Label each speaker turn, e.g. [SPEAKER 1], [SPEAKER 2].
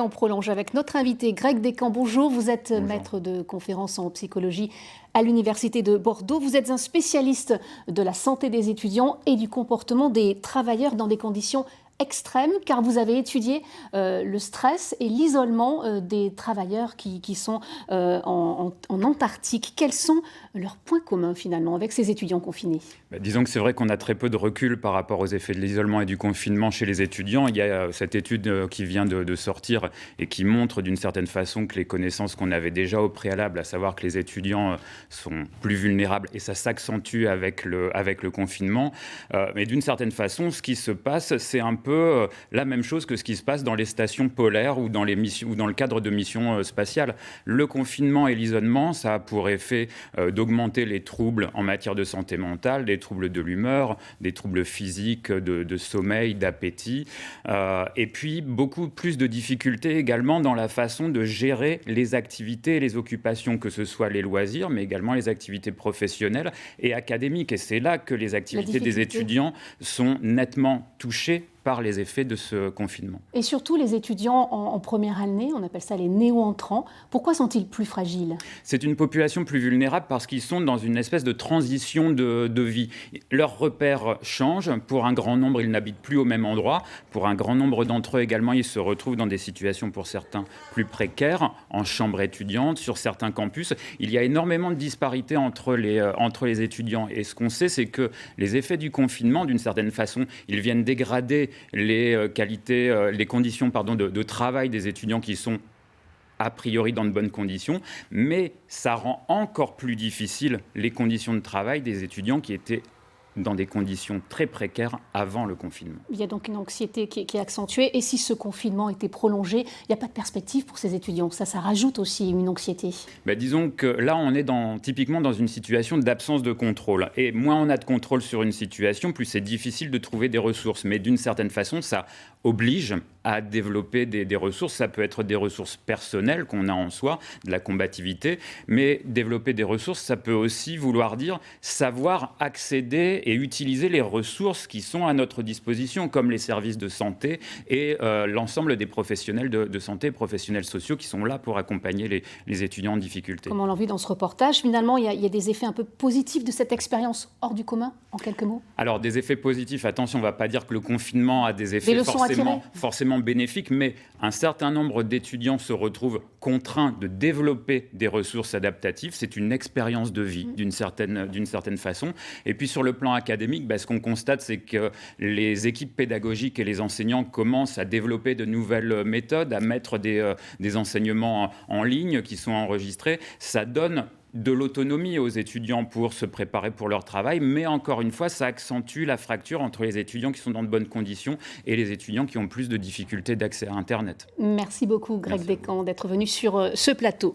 [SPEAKER 1] On prolonge avec notre invité Greg Descamps. Bonjour, vous êtes
[SPEAKER 2] Bonjour.
[SPEAKER 1] maître de conférences en psychologie à l'Université de Bordeaux. Vous êtes un spécialiste de la santé des étudiants et du comportement des travailleurs dans des conditions extrêmes, car vous avez étudié le stress et l'isolement des travailleurs qui sont en Antarctique. Quels sont leurs points communs finalement avec ces étudiants confinés?
[SPEAKER 2] Disons que c'est vrai qu'on a très peu de recul par rapport aux effets de l'isolement et du confinement chez les étudiants. Il y a cette étude qui vient de sortir et qui montre d'une certaine façon que les connaissances qu'on avait déjà au préalable, à savoir que les étudiants sont plus vulnérables, et ça s'accentue avec le confinement. Mais d'une certaine façon, ce qui se passe, c'est un peu la même chose que ce qui se passe dans les stations polaires ou dans le cadre de missions spatiales. Le confinement et l'isolement, ça a pour effet d'augmenter les troubles en matière de santé mentale, des troubles de l'humeur, des troubles physiques, de sommeil, d'appétit, et puis beaucoup plus de difficultés également dans la façon de gérer les activités et les occupations, que ce soit les loisirs, mais également les activités professionnelles et académiques. Et c'est là que les activités des étudiants sont nettement touchées par les effets de ce confinement.
[SPEAKER 1] Et surtout les étudiants en première année, on appelle ça les néo-entrants, pourquoi sont-ils plus fragiles?
[SPEAKER 2] C'est une population plus vulnérable parce qu'ils sont dans une espèce de transition de vie. Leurs repères changent. Pour un grand nombre, ils n'habitent plus au même endroit. Pour un grand nombre d'entre eux également, ils se retrouvent dans des situations pour certains plus précaires, en chambre étudiante, sur certains campus. Il y a énormément de disparités entre les étudiants. Et ce qu'on sait, c'est que les effets du confinement, d'une certaine façon, ils viennent dégrader les conditions de travail des étudiants qui sont a priori dans de bonnes conditions, mais ça rend encore plus difficile les conditions de travail des étudiants qui étaient dans des conditions très précaires avant le confinement.
[SPEAKER 1] Il y a donc une anxiété qui est accentuée. Et si ce confinement était prolongé, il n'y a pas de perspective pour ces étudiants. Ça rajoute aussi une anxiété.
[SPEAKER 2] Disons que là, on est typiquement dans une situation d'absence de contrôle. Et moins on a de contrôle sur une situation, plus c'est difficile de trouver des ressources. Mais d'une certaine façon, ça oblige à développer des ressources. Ça peut être des ressources personnelles qu'on a en soi, de la combativité. Mais développer des ressources, ça peut aussi vouloir dire savoir accéder et utiliser les ressources qui sont à notre disposition, comme les services de santé et l'ensemble des professionnels de santé, professionnels sociaux qui sont là pour accompagner les étudiants en difficulté.
[SPEAKER 1] Comme on l'a vu dans ce reportage, finalement, il y a des effets un peu positifs de cette expérience hors du commun, en quelques mots?
[SPEAKER 2] Alors, des effets positifs, attention, on ne va pas dire que le confinement a des effets forcément bénéfiques, mais un certain nombre d'étudiants se retrouvent contraints de développer des ressources adaptatives. C'est une expérience de vie, d'une certaine façon. Et puis, sur le plan académique, ce qu'on constate, c'est que les équipes pédagogiques et les enseignants commencent à développer de nouvelles méthodes, à mettre des enseignements en ligne qui sont enregistrés. Ça donne de l'autonomie aux étudiants pour se préparer pour leur travail, mais encore une fois, ça accentue la fracture entre les étudiants qui sont dans de bonnes conditions et les étudiants qui ont plus de difficultés d'accès à Internet.
[SPEAKER 1] Merci beaucoup, Greg Descamps, d'être venu sur ce plateau.